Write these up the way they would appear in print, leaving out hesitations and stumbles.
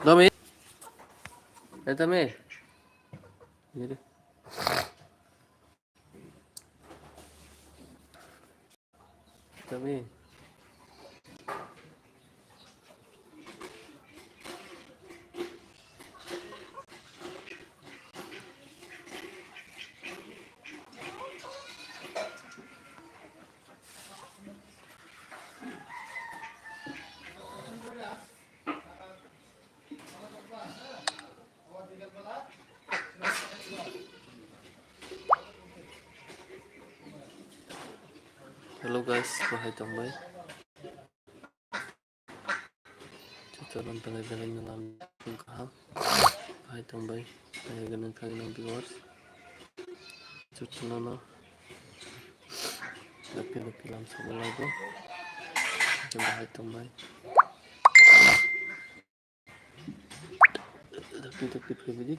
Dami, dami. Gini. Dami. Hello guys, bahay tambay. Tuturuan pala-pala na lang yung kahap. Bahay tambay. Kaya ganun kami ng viewers. Tuturuan na. Lapi-lapi lang sa balay ko. Yung bahay tambay. Lapi-lapi pribadi.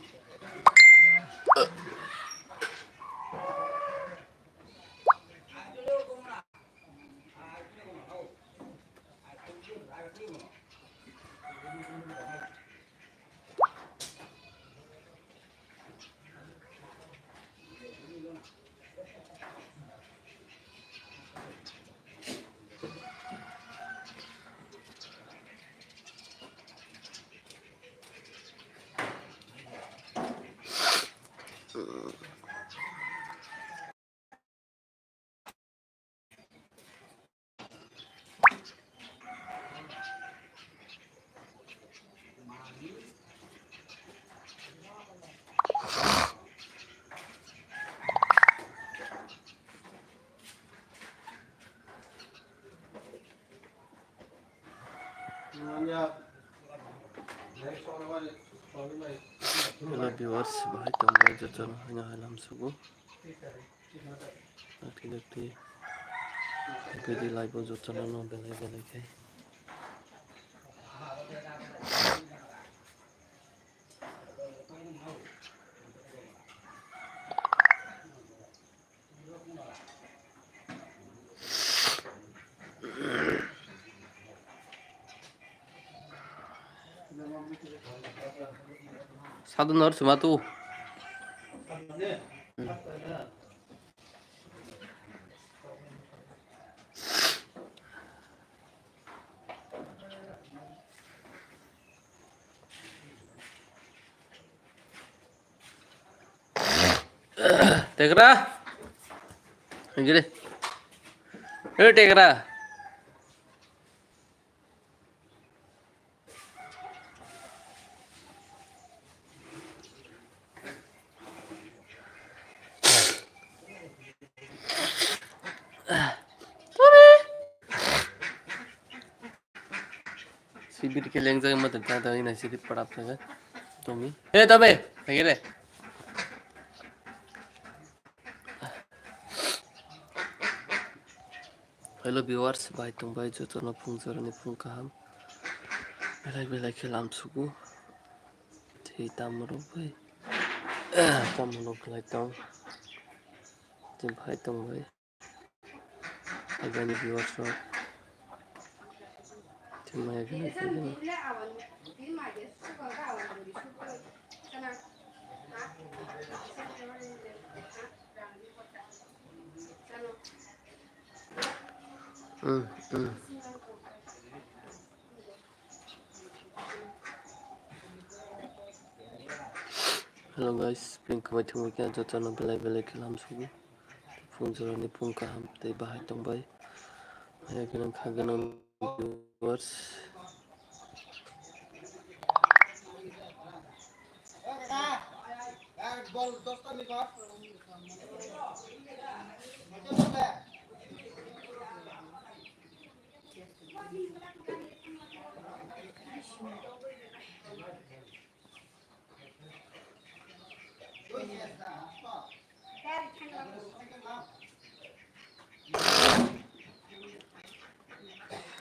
Hello viewers, bahay tambay dyan hinahalam sugo. Laki-laki. Pwede live po dyan ano, balay-balay kayo. 사돈 너를 주마도. टेकरा गिरे ए टेकरा सिबिर के लेंगे मत जाता है ना सिर्फ पड़ा था तुम्ही ए तबे गिरे Hello viewers, bahay tambay dito na pong sarani pong kaham. Belay-belay kilam sugo. Di tamuro bay. Tamuro belay tang. Di bahay tambay. Agani viewers na. Di may agani agani. Hello guys, pink white mo kaya dito na belay-belay kilam sugo. Pong sarani pong kaham. Di bahay tambay. Ay ganang kaganang viewers.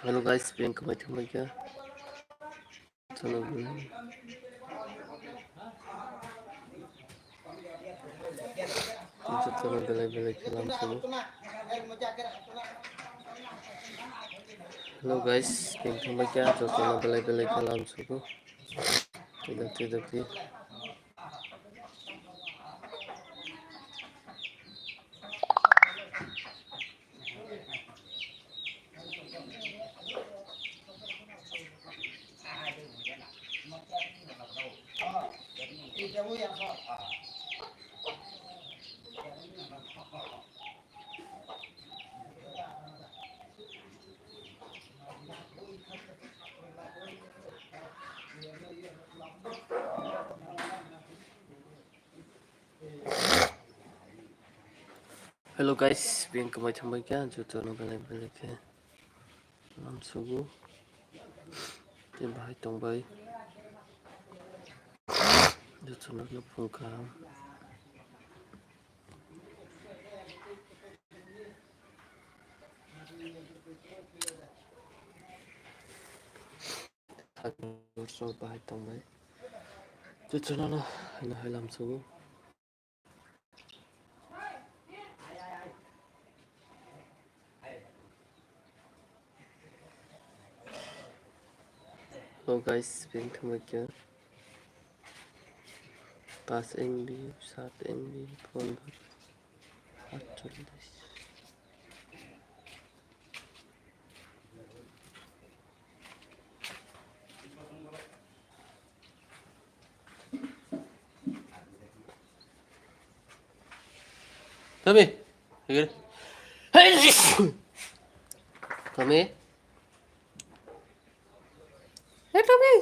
Hello guys, pink white mo kaya. Sana dito na belay-belay kilam sugo. Hello guys, pink mo kaya dito na belay-belay kilam sugo. Tidak. Hello guys, biar kembali juto no balik ke lam sugu. Tim bahai tong bay. Juto no pungka. So bahai tong bay. Juto no hai lam sugu. Hello guys, biar kembali. 5 MB, 7 MB, 15, 48. Tommy, here. Tommy. Hey Tommy.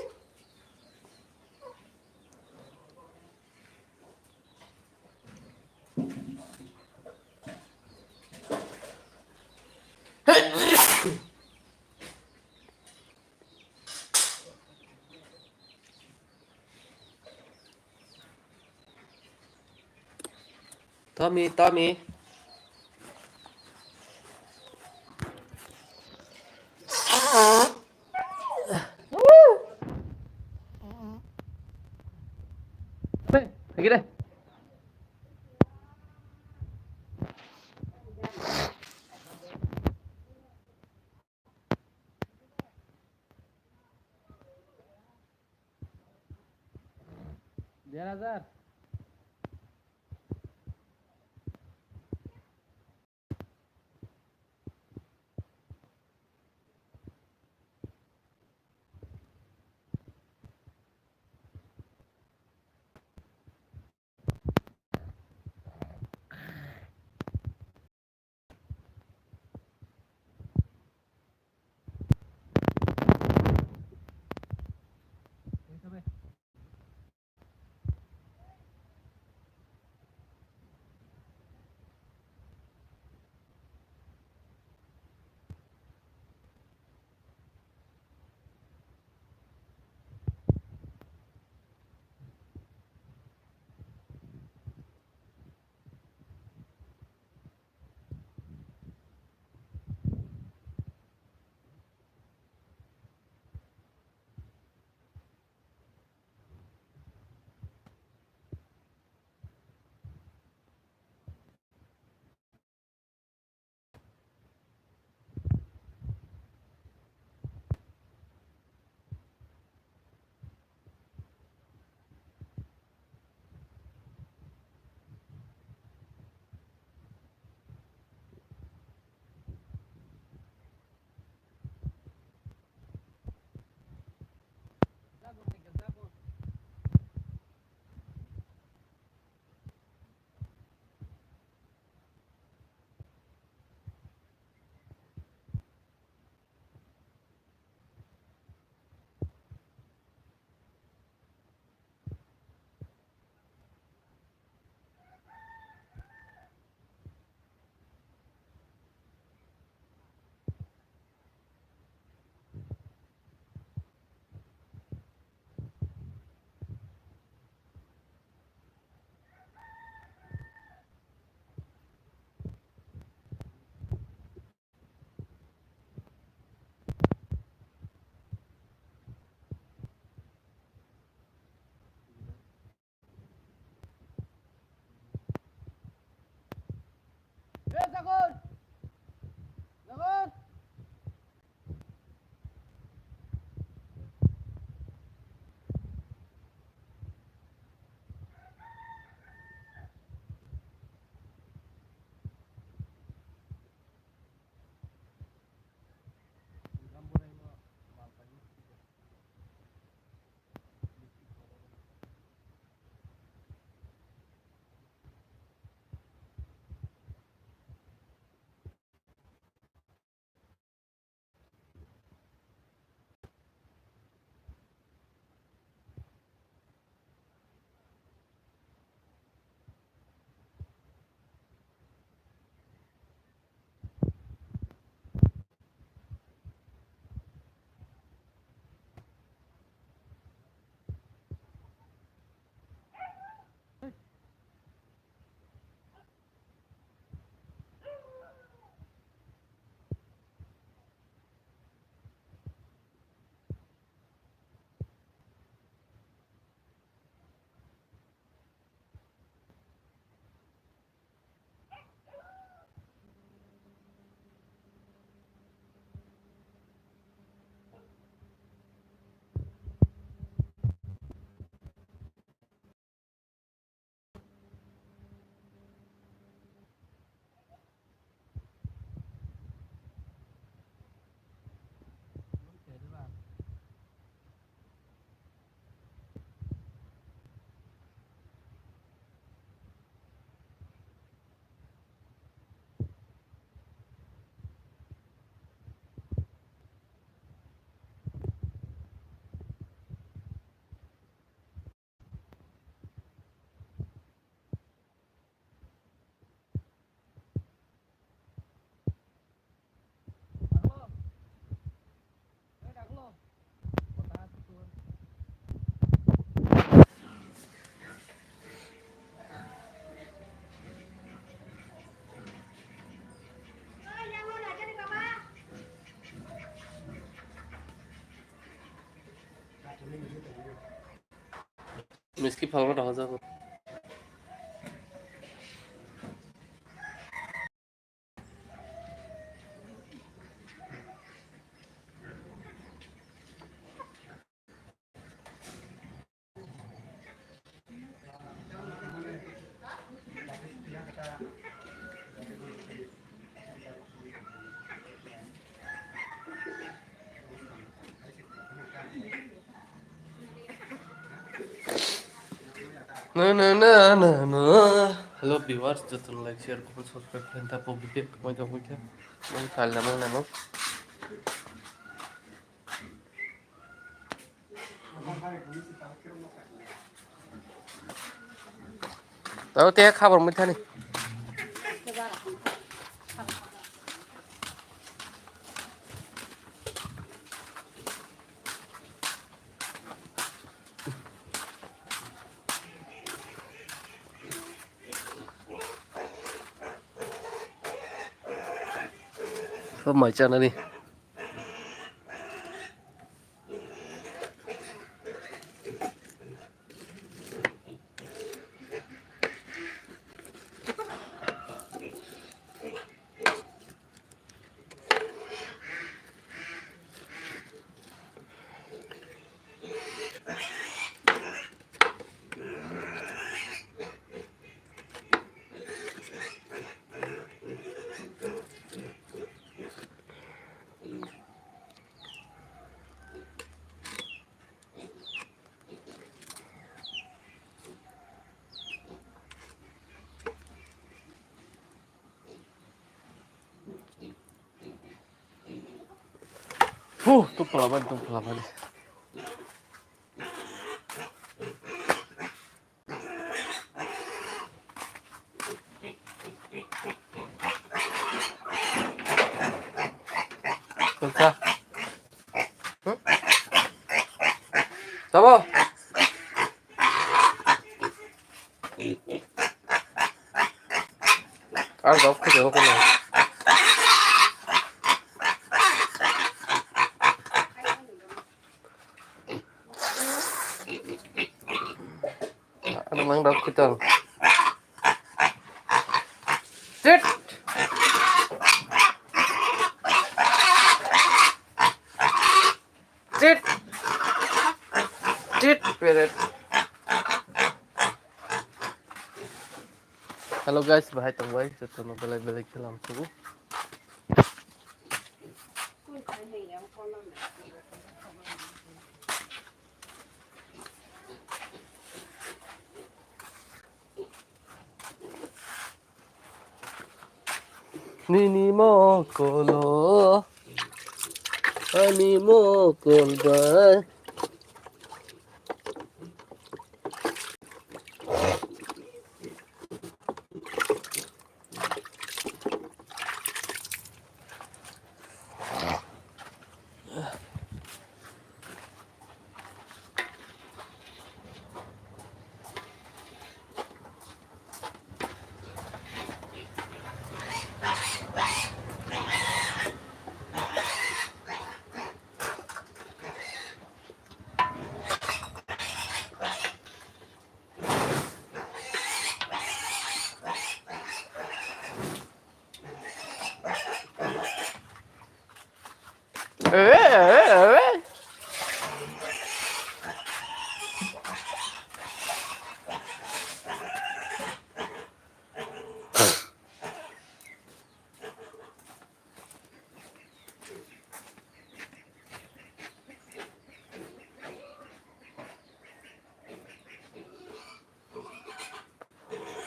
Tommy. Pergi deh. Biar Azhar. মিষ্টি ফালবা দেখা যাব না না না না না hello viewers যত like share comment subscribe করেন তারপর ভিডিও কমাইতে কমাইতে আমি পারলাম না তাও তে খাবার মধ্যে নেই সব মাইচা না নি tuh pelaban. Susah. Coba. Gak jauh kan. Ano mang daw kita. Sit. Sit. Sit. Halo guys, bahaya tunggu aja. Tuh balik dalam subuh. Nini mokolo, ani mokol ba.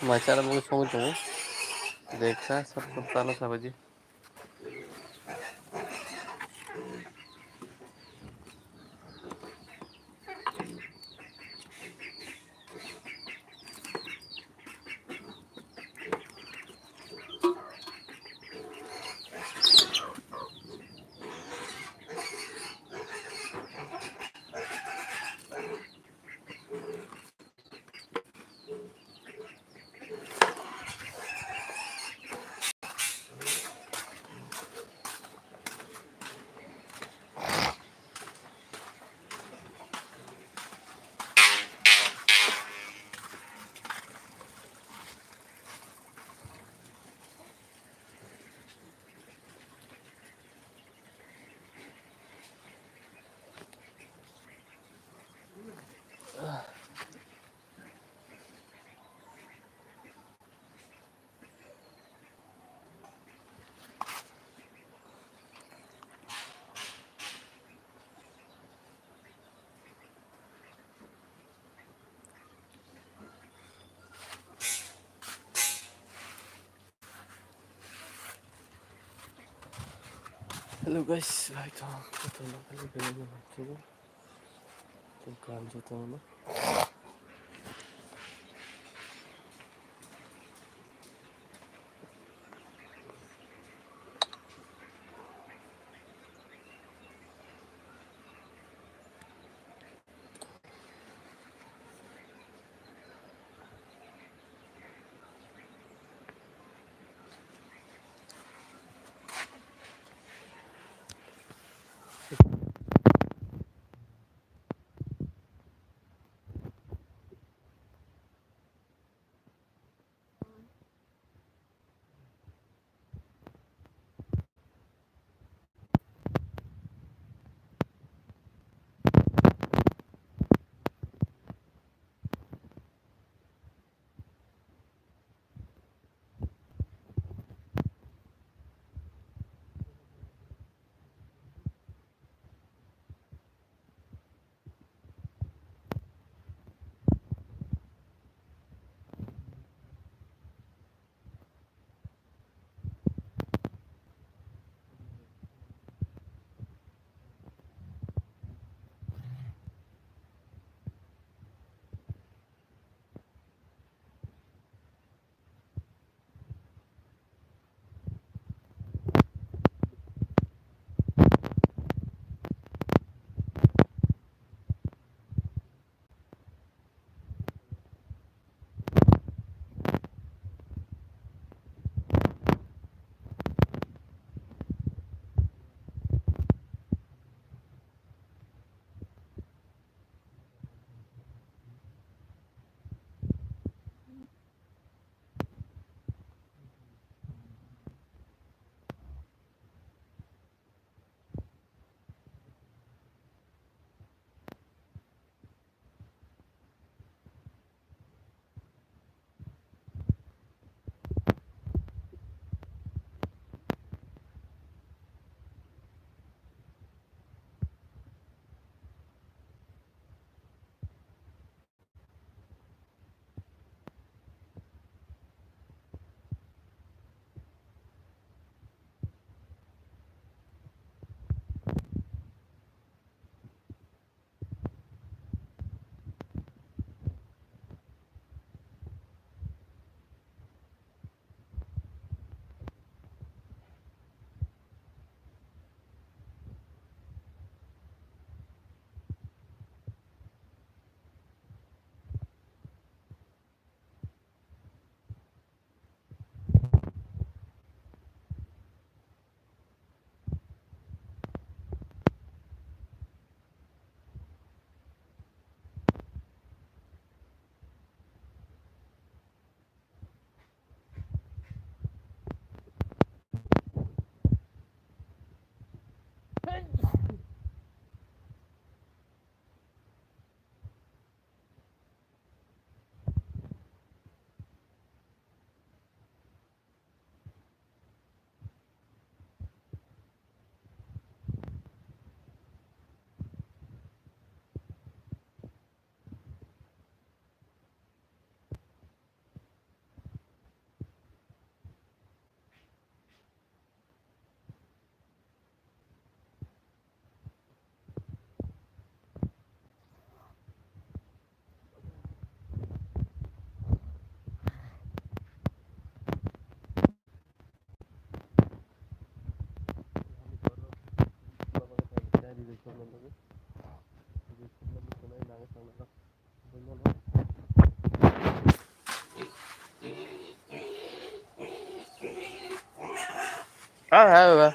Macara mungkin song itu, deksa satu tanah sahaja. Hello guys, baik to. Ito na pala ganun yung ito. Itong kanjo to no. Ah,